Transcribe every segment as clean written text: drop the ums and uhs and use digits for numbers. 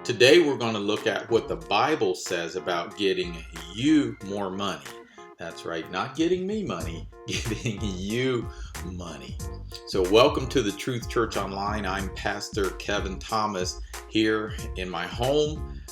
Today we're going to look at what the Bible says about getting you more money. That's right, not getting me money, getting you money. So welcome to the Truth Church Online. I'm Pastor Kevin Thomas here in my home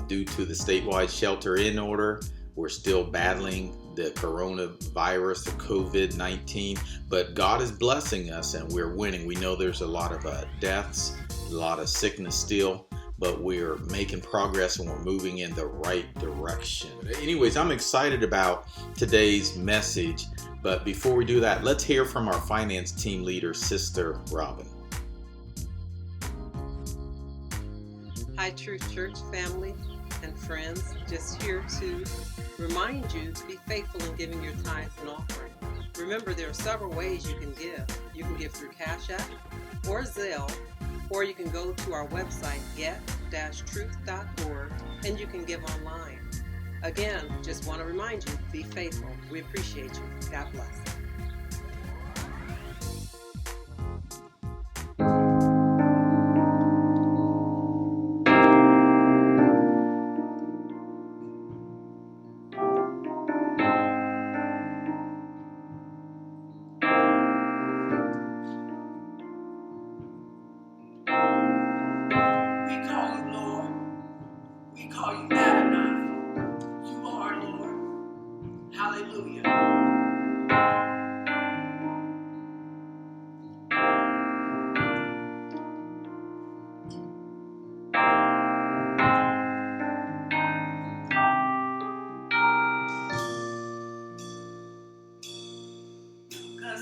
due to the statewide shelter-in order. We're still battling the coronavirus, the COVID-19, but God is blessing us and we're winning. We know there's a lot of deaths, a lot of sickness still, but we're making progress and we're moving in the right direction. Anyways, I'm excited about today's message, but before we do that, let's hear from our finance team leader, Sister Robin. Hi, Truth Church family and friends. Just here to remind you to be faithful in giving your tithes and offering. Remember, there are several ways you can give. You can give through Cash App or Zelle, or you can go to our website, get-truth.org, and you can give online. Again, just want to remind you, be faithful. We appreciate you. God bless.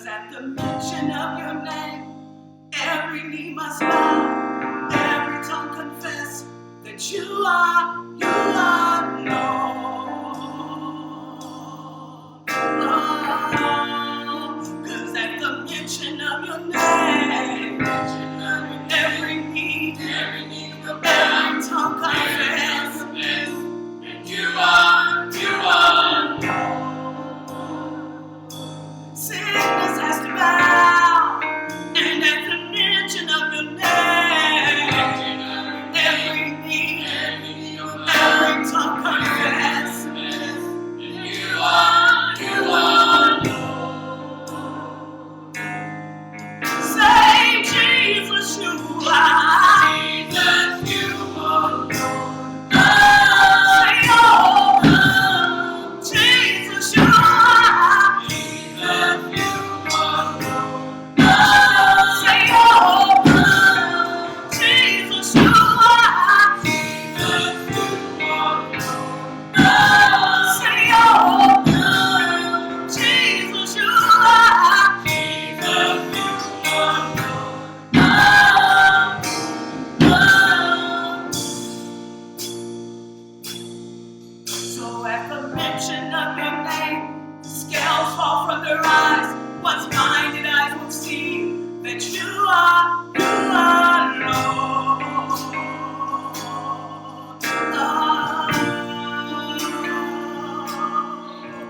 At the mention of your name, every knee must bow, every tongue confess that you are Lord. Cause at the mention of your name, every knee, every tongue confess that you are Lord. Sickness has to bow, and at the mention of your name, every knee, every tongue confess, you are Lord. Say, Jesus, you are. Jesus, you are Lord. Say, oh, Jesus, you are. So at the mention of your name, scales fall from their eyes. Once blinded eyes will see that you are Lord.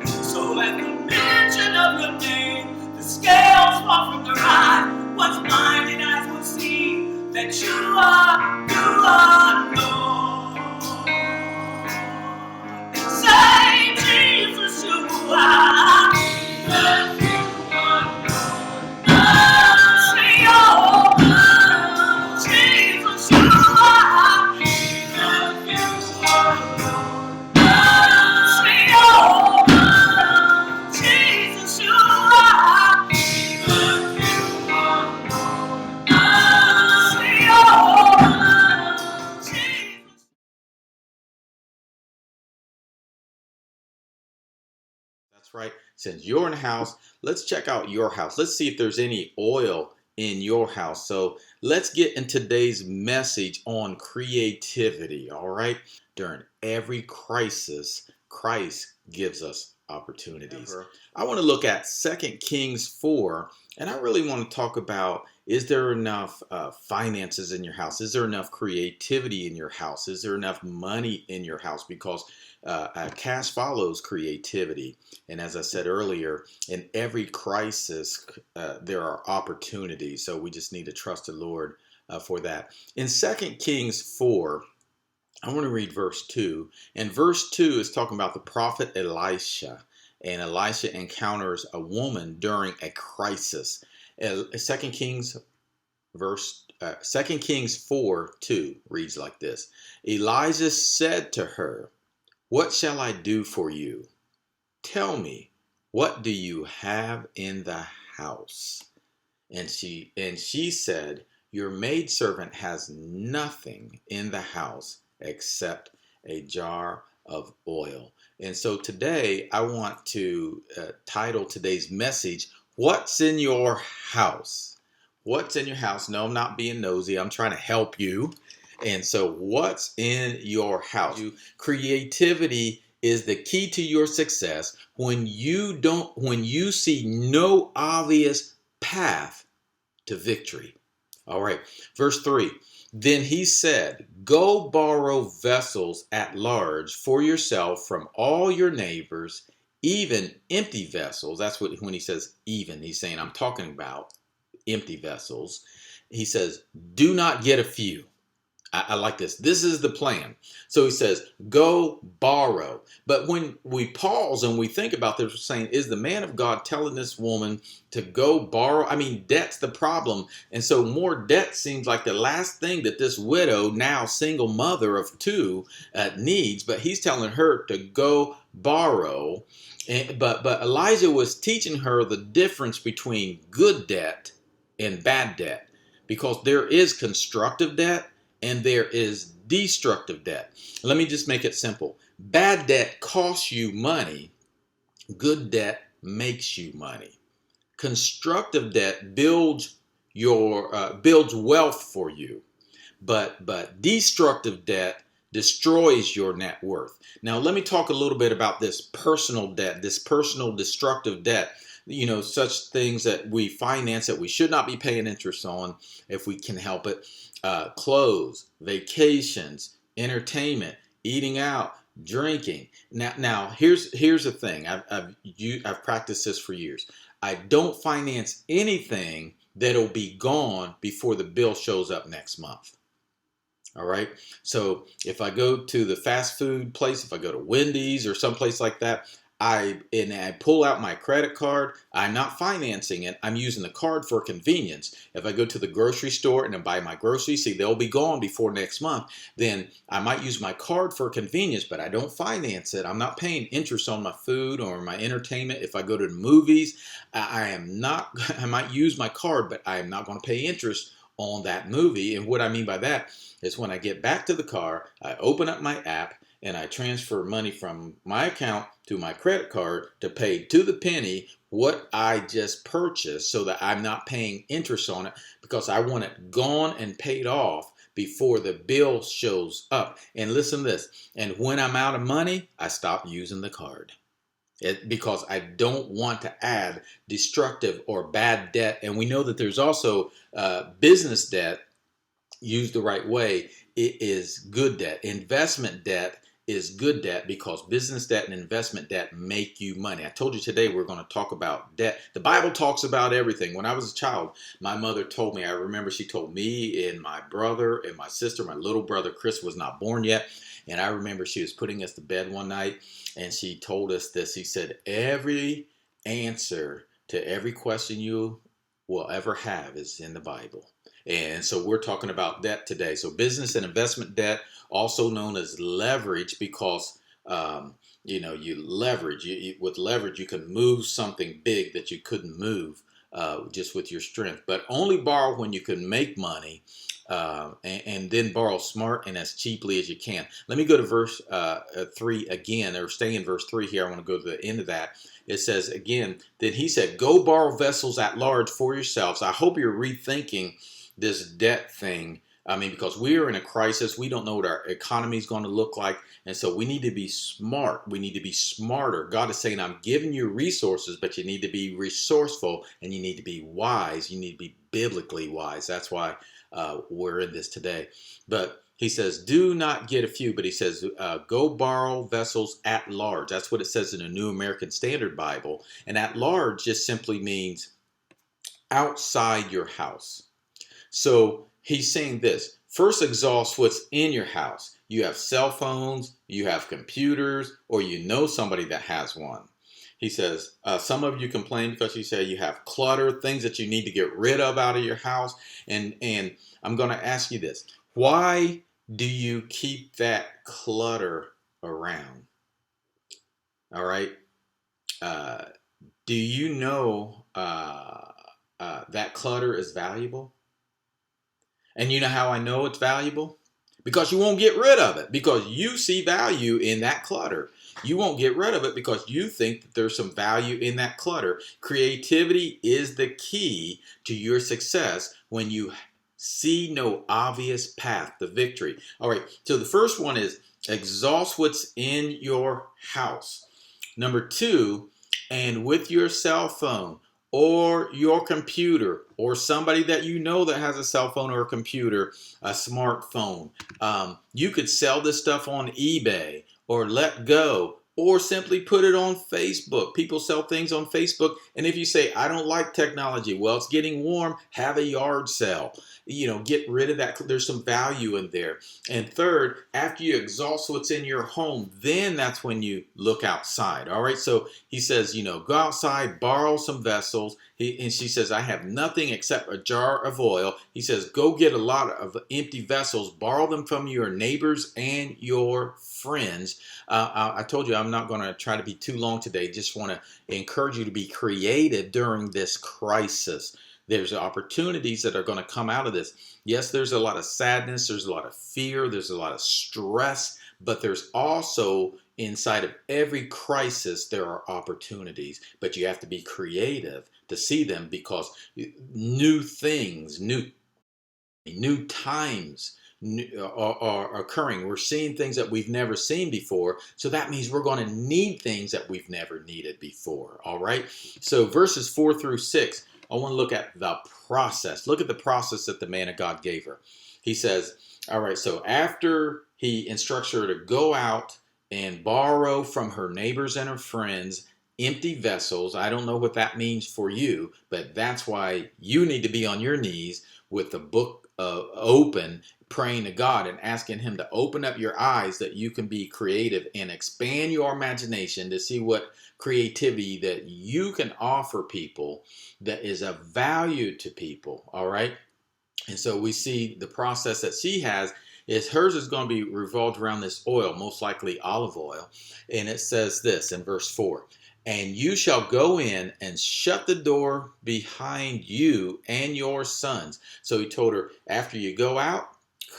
So at the mention of your name, the scales fall from their eyes. Once blinded eyes will see that you are Lord. Say, Jesus, you are. Say, oh, Jesus, you are. Say, oh, Jesus, you are. Say, oh, Jesus. That's right. Since you're in a house, let's check out your house. Let's see if there's any oil in your house. So let's get in today's message on creativity, all right? During every crisis, Christ gives us opportunities. I want to look at 2 Kings 4, and I really want to talk about, is there enough finances in your house? Is there enough creativity in your house? Is there enough money in your house? Because cash follows creativity. And as I said earlier, in every crisis, there are opportunities. So we just need to trust the Lord for that. In 2 Kings 4, I want to read verse 2. And verse 2 is talking about the prophet Elisha. And Elisha encounters a woman during a crisis. 2 Kings 2 Kings 4:2 reads like this. Elijah said to her, "What shall I do for you? Tell me, what do you have in the house?" And she said, "Your maidservant has nothing in the house except a jar of oil." And so today I want to title today's message, "What's in your house?" What's in your house? No, I'm not being nosy. I'm trying to help you. And so what's in your house? Creativity is the key to your success when you see no obvious path to victory. All right, verse 3. Then he said, "Go borrow vessels at large for yourself from all your neighbors, even empty vessels." That's what, when he says even, he's saying, I'm talking about empty vessels. He says, "Do not get a few." I like this. This is the plan. So he says, go borrow. But when we pause and we think about this, we're saying, is the man of God telling this woman to go borrow? I mean, debt's the problem. And so more debt seems like the last thing that this widow, now single mother of two, needs. But he's telling her to go borrow. But Elijah was teaching her the difference between good debt and bad debt, because there is constructive debt and there is destructive debt. Let me just make it simple. Bad debt costs you money. Good debt makes you money. Constructive debt builds wealth for you, but destructive debt destroys your net worth. Now, let me talk a little bit about this personal debt, this personal destructive debt. You know, such things that we finance that we should not be paying interest on if we can help it. Clothes, vacations, entertainment, eating out, drinking. Now here's the thing. I've practiced this for years. I don't finance anything that'll be gone before the bill shows up next month. All right. So if I go to the fast food place, if I go to Wendy's or someplace like that, I pull out my credit card, I'm not financing it. I'm using the card for convenience. If I go to the grocery store and I buy my groceries, see, they'll be gone before next month. Then I might use my card for convenience, but I don't finance it. I'm not paying interest on my food or my entertainment. If I go to the movies, I might use my card, but I am not going to pay interest on that movie. And what I mean by that is when I get back to the car, I open up my app, and I transfer money from my account to my credit card to pay to the penny what I just purchased, so that I'm not paying interest on it, because I want it gone and paid off before the bill shows up. And listen to this. And when I'm out of money, I stop using the card. Because I don't want to add destructive or bad debt. And we know that there's also business debt. Used the right way, it is good debt. Investment debt is good debt, because business debt and investment debt make you money. I told you today we're going to talk about debt. The Bible talks about everything. When I was a child, my mother told me, I remember she told me and my brother and my sister, my little brother Chris was not born yet. And I remember she was putting us to bed one night and she told us this. She said, every answer to every question you will ever have is in the Bible. And so we're talking about debt today. So business and investment debt, also known as leverage, because you leverage. With leverage, you can move something big that you couldn't move just with your strength. But only borrow when you can make money, and then borrow smart and as cheaply as you can. Let me go to verse 3 again, or stay in verse 3 here. I want to go to the end of that. It says again, then he said, go borrow vessels at large for yourselves. I hope you're rethinking this debt thing. I mean, because we are in a crisis. We don't know what our economy is going to look like. And so we need to be smart. We need to be smarter. God is saying, I'm giving you resources, but you need to be resourceful and you need to be wise. You need to be biblically wise. That's why we're in this today. But he says, do not get a few, but he says, go borrow vessels at large. That's what it says in the New American Standard Bible. And at large just simply means outside your house. So he's saying this. First, exhaust what's in your house. You have cell phones, you have computers, or you know somebody that has one. He says, some of you complain because you say you have clutter, things that you need to get rid of out of your house. And I'm going to ask you this. Why do you keep that clutter around? All right. Do you know that clutter is valuable? And you know how I know it's valuable? Because you won't get rid of it, because you see value in that clutter. You won't get rid of it because you think that there's some value in that clutter. Creativity is the key to your success when you see no obvious path to victory. All right, so the first one is exhaust what's in your house. Number two, and with your cell phone or your computer or somebody that you know that has a cell phone or a computer, a smartphone, you could sell this stuff on eBay or let go or simply put it on Facebook. People sell things on Facebook. And if you say, I don't like technology, well, it's getting warm, have a yard sale. Get rid of that. There's some value in there. And third, after you exhaust what's in your home, then that's when you look outside. All right. So he says, go outside, borrow some vessels. And she says, I have nothing except a jar of oil. He says, go get a lot of empty vessels, borrow them from your neighbors and your friends. I told you I'm not going to try to be too long today. Just want to encourage you to be creative during this crisis. There's opportunities that are going to come out of this. Yes, there's a lot of sadness. There's a lot of fear. There's a lot of stress. But there's also, inside of every crisis, there are opportunities. But you have to be creative to see them, because new things, new times are occurring. We're seeing things that we've never seen before. So that means we're going to need things that we've never needed before. All right. So verses 4 through 6. I want to look at the process. Look at the process that the man of God gave her. He says, all right, so after he instructs her to go out and borrow from her neighbors and her friends empty vessels. I don't know what that means for you, but that's why you need to be on your knees with the book open, praying to God and asking him to open up your eyes that you can be creative and expand your imagination to see what creativity that you can offer people that is of value to people. All right. And so we see the process that she has is hers is going to be revolved around this oil, most likely olive oil. And it says this in verse 4, and you shall go in and shut the door behind you and your sons. So he told her, after you go out,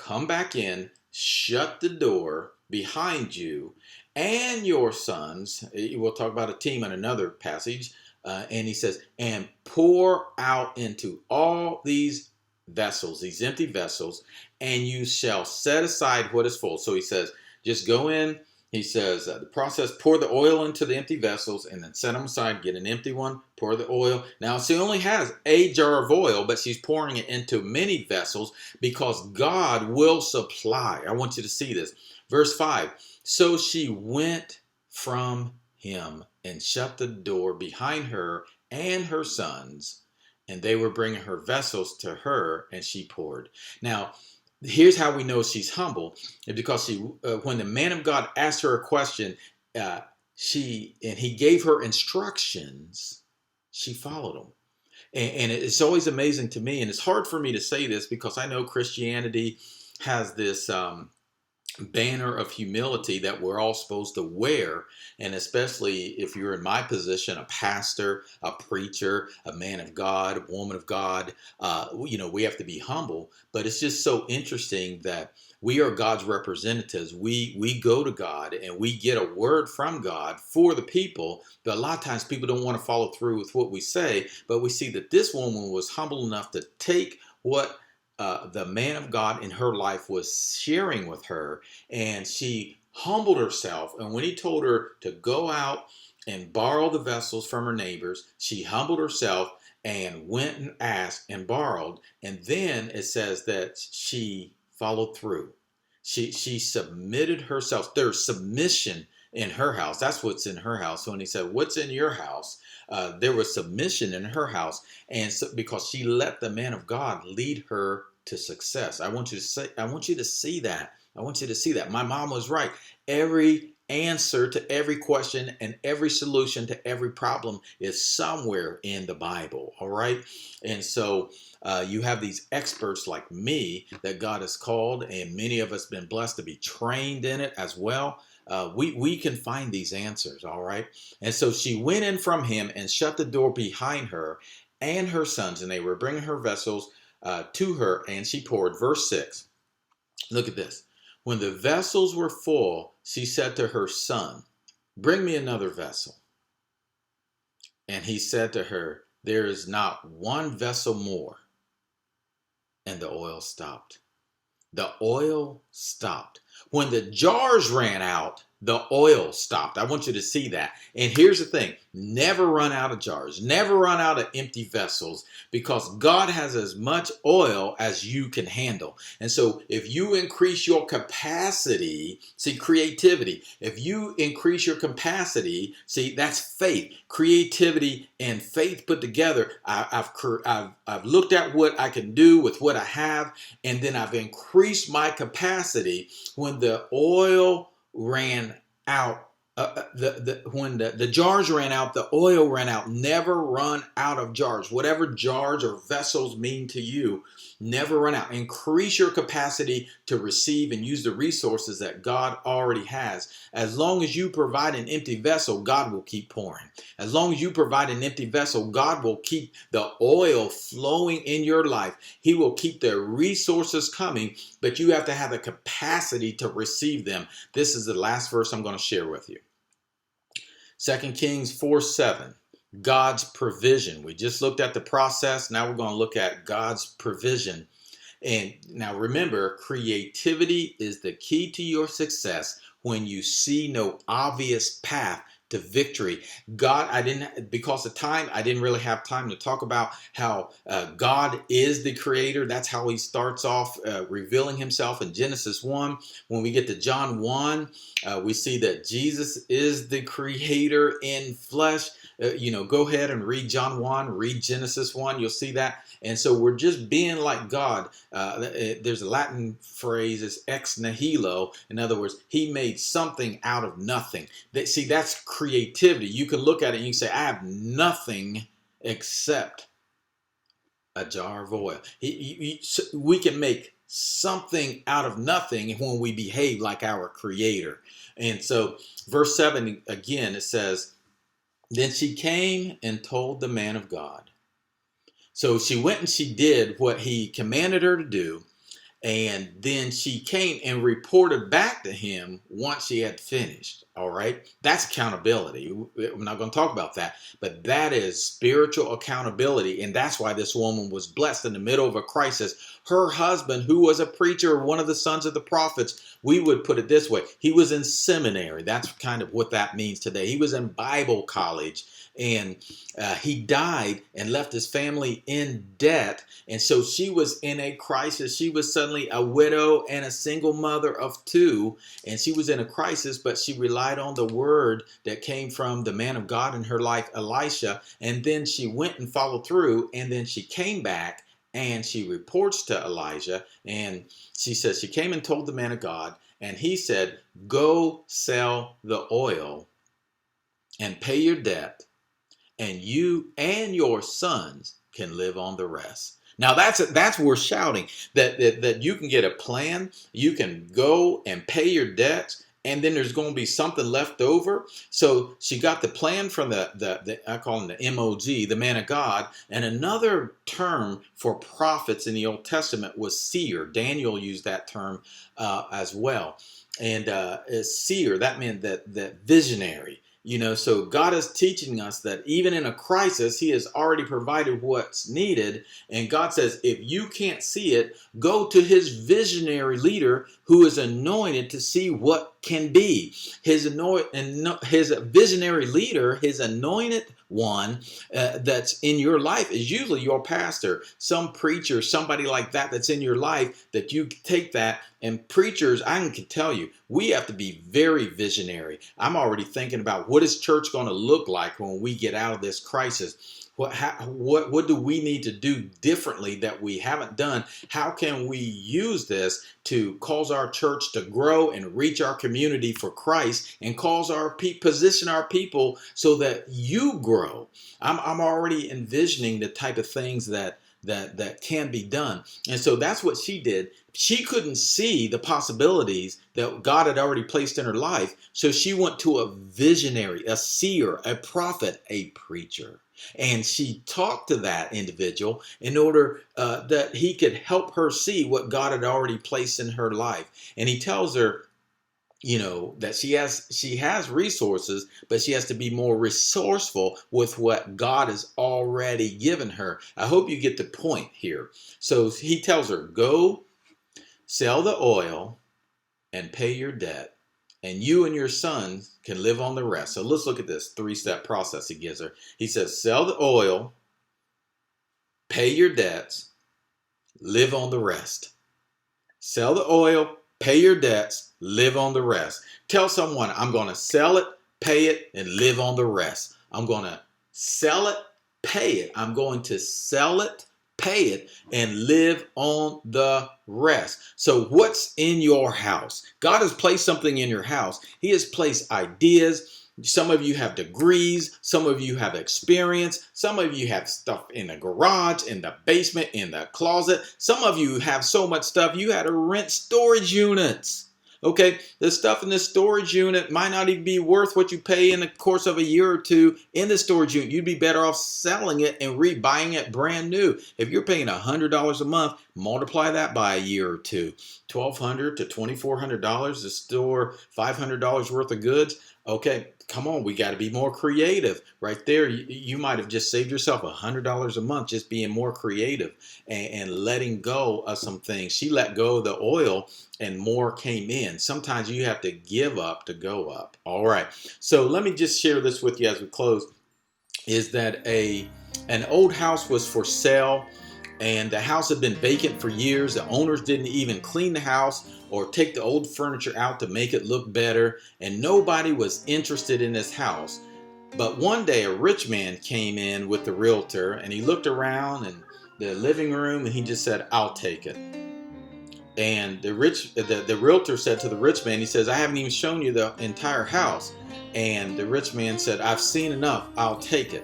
come back in, shut the door behind you and your sons. We'll talk about a team in another passage. And he says, and pour out into all these vessels, these empty vessels, and you shall set aside what is full. So he says, just go in. He says, the process, pour the oil into the empty vessels and then set them aside, get an empty one, pour the oil. Now, she only has a jar of oil, but she's pouring it into many vessels because God will supply. I want you to see this. Verse 5, so she went from him and shut the door behind her and her sons, and they were bringing her vessels to her, and she poured. Now, here's how we know she's humble, because she, when the man of God asked her a question, and he gave her instructions, she followed them. And it's always amazing to me, and it's hard for me to say this because I know Christianity has this banner of humility that we're all supposed to wear, and especially if you're in my position, a pastor, a preacher, a man of God, a woman of God, we have to be humble. But it's just so interesting that we are God's representatives. We go to God and we get a word from God for the people, but a lot of times people don't want to follow through with what we say. But we see that this woman was humble enough to take what the man of God in her life was sharing with her, and she humbled herself. And when he told her to go out and borrow the vessels from her neighbors, she humbled herself and went and asked and borrowed. And then it says that she followed through. She submitted herself. There's submission in her house. That's what's in her house. So when he said, what's in your house? There was submission in her house. And so, because she let the man of God lead her to success. I want you to see that. I want you to see that. My mom was right. Every answer to every question and every solution to every problem is somewhere in the Bible. All right. And so you have these experts like me that God has called, and many of us been blessed to be trained in it as well. We can find these answers. All right. And so she went in from him and shut the door behind her and her sons, and they were bringing her vessels to her, and she poured. Verse 6. Look at this. When the vessels were full, she said to her son, "Bring me another vessel." And he said to her, "There is not one vessel more." And the oil stopped. The oil stopped. When the jars ran out, the oil stopped. I want you to see that. And here's the thing. Never run out of jars. Never run out of empty vessels, because God has as much oil as you can handle. And so if you increase your capacity, see, creativity. If you increase your capacity, see, that's faith. Creativity and faith put together. I've looked at what I can do with what I have, and then I've increased my capacity. When the oil ran out, when the jars ran out, the oil ran out. Never run out of jars. Whatever jars or vessels mean to you, never run out. Increase your capacity to receive and use the resources that God already has. As long as you provide an empty vessel, God will keep pouring. As long as you provide an empty vessel, God will keep the oil flowing in your life. He will keep the resources coming, but you have to have the capacity to receive them. This is the last verse I'm going to share with you. 2 Kings 4:7, God's provision. We just looked at the process. Now we're going to look at God's provision. And now remember, creativity is the key to your success when you see no obvious path to victory. Because of time, I didn't really have time to talk about how God is the creator. That's how he starts off revealing himself in Genesis 1. When we get to John 1, we see that Jesus is the creator in flesh. Go ahead and read John 1, read Genesis 1. You'll see that. And so we're just being like God. There's a Latin phrase, it's ex nihilo. In other words, he made something out of nothing. That's creativity. You can look at it and you can say, I have nothing except a jar of oil. We can make something out of nothing when we behave like our creator. And so verse 7 again, it says, then she came and told the man of God. So she went and she did what he commanded her to do. And then she came and reported back to him once she had finished. All right. That's accountability. I'm not going to talk about that, but that is spiritual accountability. And that's why this woman was blessed in the middle of a crisis. Her husband, who was a preacher, one of the sons of the prophets, we would put it this way. He was in seminary. That's kind of what that means today. He was in Bible college. And he died and left his family in debt. And so she was in a crisis. She was suddenly a widow and a single mother of two. And she was in a crisis, but she relied on the word that came from the man of God in her life, Elisha. And then she went and followed through. And then she came back and she reports to Elijah. And she says she came and told the man of God. And he said, go sell the oil and pay your debt, and you and your sons can live on the rest. Now that's worth shouting, that you can get a plan, you can go and pay your debts, and then there's going to be something left over. So she got the plan from the I call him the MOG, the man of God. And another term for prophets in the Old Testament was seer. Daniel used that term as well. And seer, that meant that visionary. So God is teaching us that even in a crisis, he has already provided what's needed. And God says, if you can't see it, go to his visionary leader who is anointed to see what can be. His visionary leader, his anointed one that's in your life is usually your pastor, some preacher, somebody like that that's in your life, that you take that. And preachers, I can tell you, we have to be very visionary. I'm already thinking about what is church going to look like when we get out of this crisis. What do we need to do differently that we haven't done? How can we use this to cause our church to grow and reach our community for Christ, and cause our position our people so that you grow? I'm already envisioning the type of things that can be done. And so that's what she did. She couldn't see the possibilities that God had already placed in her life. So she went to a visionary, a seer, a prophet, a preacher. And she talked to that individual in order that he could help her see what God had already placed in her life. And he tells her, that she has resources, but she has to be more resourceful with what God has already given her. I hope you get the point here. So he tells her, go sell the oil and pay your debt, and you and your sons can live on the rest. So let's look at this 3-step process he gives her. He says, sell the oil, pay your debts, live on the rest. Sell the oil, pay your debts, live on the rest. Tell someone, I'm going to sell it, pay it, and live on the rest. I'm going to sell it, pay it. I'm going to sell it, pay it, and live on the rest. So what's in your house? God has placed something in your house. He has placed ideas. Some of you have degrees. Some of you have experience. Some of you have stuff in the garage, in the basement, in the closet. Some of you have so much stuff you had to rent storage units. Okay, the stuff in the storage unit might not even be worth what you pay in the course of a year or two in the storage unit. You'd be better off selling it and buying it brand new. If you're paying $100 a month, multiply that by a year or two. $1,200 to $2,400 to store $500 worth of goods. Okay, come on, we got to be more creative. Right there, you might have just saved yourself $100 a month just being more creative and letting go of some things. She let go of the oil and more came in. Sometimes you have to give up to go up. All right, so let me just share this with you as we close, is that an old house was for sale, and the house had been vacant for years. The owners didn't even clean the house or take the old furniture out to make it look better, and nobody was interested in this house. But one day a rich man came in with the realtor, and he looked around in the living room and he just said, I'll take it. And the realtor said to the rich man, he says, I haven't even shown you the entire house. And the rich man said, I've seen enough, I'll take it.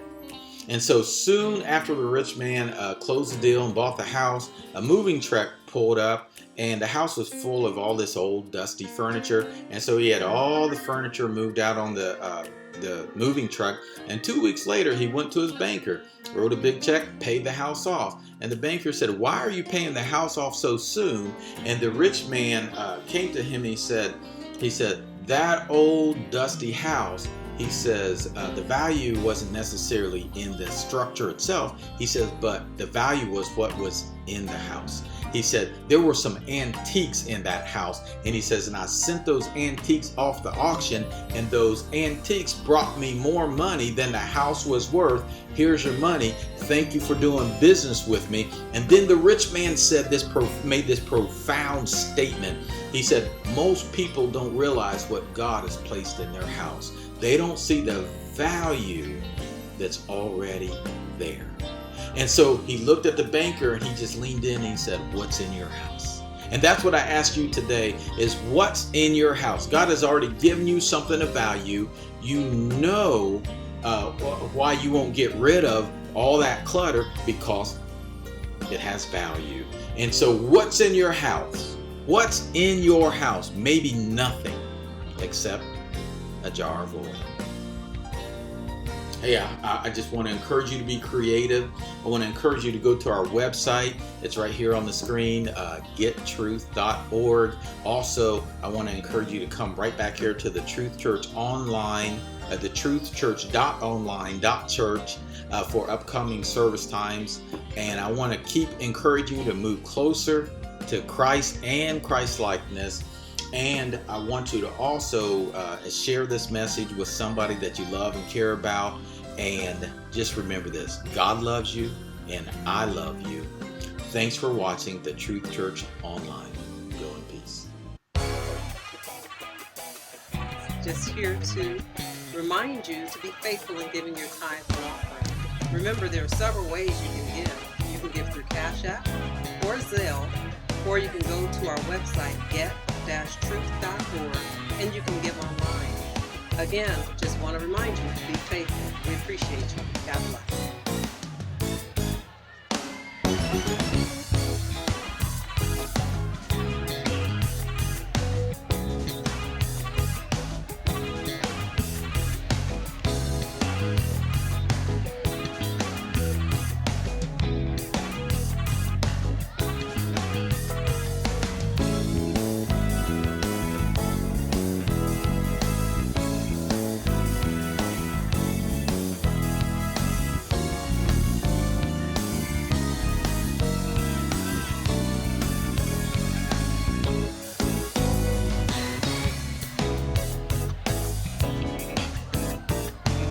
And so soon after the rich man closed the deal and bought the house, a moving truck pulled up, and the house was full of all this old dusty furniture. And so he had all the furniture moved out on the moving truck. And 2 weeks later, he went to his banker, wrote a big check, paid the house off. And the banker said, why are you paying the house off so soon? And the rich man came to him and he said, that old dusty house, he says, the value wasn't necessarily in the structure itself. He says, but the value was what was in the house. He said, there were some antiques in that house. And he says, and I sent those antiques off the auction, and those antiques brought me more money than the house was worth. Here's your money. Thank you for doing business with me. And then the rich man said made this profound statement. He said, most people don't realize what God has placed in their house. They don't see the value that's already there. And so he looked at the banker and he just leaned in and he said, what's in your house? And that's what I ask you today, is what's in your house? God has already given you something of value. You know why you won't get rid of all that clutter, because it has value. And so what's in your house? What's in your house? Maybe nothing except a jar of oil. Hey, I just want to encourage you to be creative. I want to encourage you to go to our website. It's right here on the screen, gettruth.org. Also, I want to encourage you to come right back here to the Truth Church online, thetruthchurch.online.church for upcoming service times. And I want to keep encouraging you to move closer to Christ and Christ-likeness. And I want you to also share this message with somebody that you love and care about. And just remember this: God loves you and I love you. Thanks for watching the Truth Church Online. Go in peace. Just here to remind you to be faithful in giving your tithes and offering. Remember, there are several ways you can give. You can give through Cash App or Zelle, or you can go to our website, get-truth.org, and you can give online. Again, just want to remind you to be faithful. We appreciate you. God bless.